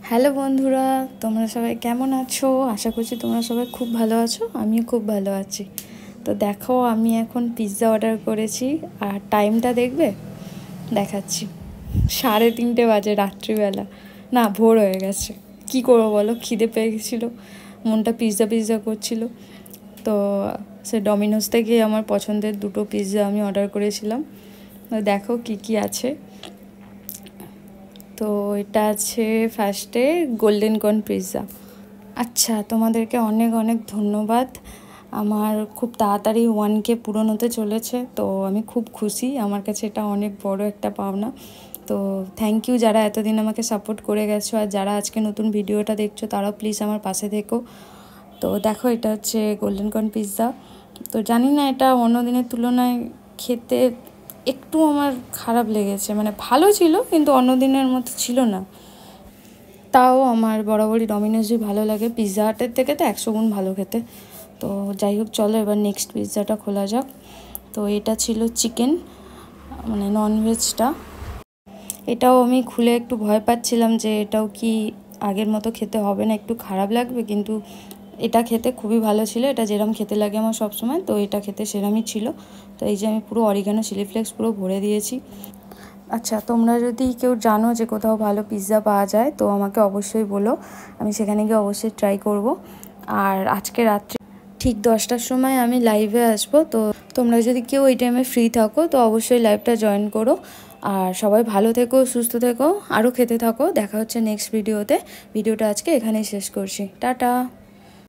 Hello বন্ধুরা, তোমরা সবাই কেমন আছো? আশা করছি তোমরা সবাই খুব ভালো আছো। আমিও খুব ভালো আছি। তো দেখো, আমি এখন পিৎজা অর্ডার করেছি। আর টাইমটা দেখবে, দেখাচ্ছি। 3:30 বাজে, রাত্রিবেলা। না, ভোর হয়ে গেছে। কি করবো বলো, খিদে পেয়ে গেছিলো, মনটা পিৎজা পিৎজা করছিল। তো সে ডমিনোস থেকে আমার পছন্দের 2টো পিৎজা আমি অর্ডার করেছিলাম। দেখো কি কি আছে। তো এটা আছে ফার্স্টে গোল্ডেন কর্ন পিৎজা। আচ্ছা, তোমাদেরকে অনেক অনেক ধন্যবাদ। আমার খুব তাড়াতাড়ি 1K পূরণ হতে চলেছে, তো আমি খুব খুশি। আমার কাছে এটা অনেক বড় একটা পাওনা। তো থ্যাংক ইউ যারা এতদিন আমাকে সাপোর্ট করে গেছো, আর যারা আজকে নতুন ভিডিওটা দেখছো তারাও প্লিজ আমার পাশে থেকো। তো দেখো, এটা হচ্ছে গোল্ডেন কর্ন পিৎজা। তো জানি না, এটা অন্য দিনের তুলনায় খেতে একটু আমার খারাপ লেগেছে। মানে ভালো ছিল, কিন্তু অন্য দিনের মতো ছিল না। তাও আমার বরাবরই ডমিনোসই ভালো লাগে, পিৎজা হাটের থেকে তো 100 গুণ ভালো খেতে। তো যাই হোক, চলো এবার নেক্সট পিৎজাটা খোলা যাক। তো এটা ছিল চিকেন, মানে ননভেজটা। এটাও আমি খুলে একটু ভয় পাচ্ছিলাম যে এটাও কি আগের মতো খেতে হবে না, একটু খারাপ লাগবে, কিন্তু এটা খেতে খুবই ভালো ছিল। এটা যেরকম খেতে লাগে আমার সবসময়, তো এটা খেতে সেরকমই ছিল। তো এই যে আমি পুরো অরিগানো চিলি ফ্লেক্স পুরো ভরে দিয়েছি। আচ্ছা, তোমরা যদি কেউ জানো যে কোথাও ভালো পিৎজা পাওয়া যায়, তো আমাকে অবশ্যই বলো। আমি সেখানে গিয়ে অবশ্যই ট্রাই করব। আর আজকে রাত্রে ঠিক 10টার সময় আমি লাইভে আসবো। তো তোমরা যদি কেউ এই টাইমে ফ্রি থাকো, তো অবশ্যই লাইভটা জয়েন করো। আর সবাই ভালো থেকো, সুস্থ থেকো, আরও খেতে থাকো। দেখা হচ্ছে নেক্সট ভিডিওতে। ভিডিওটা আজকে এখানেই শেষ করছি। টাটা।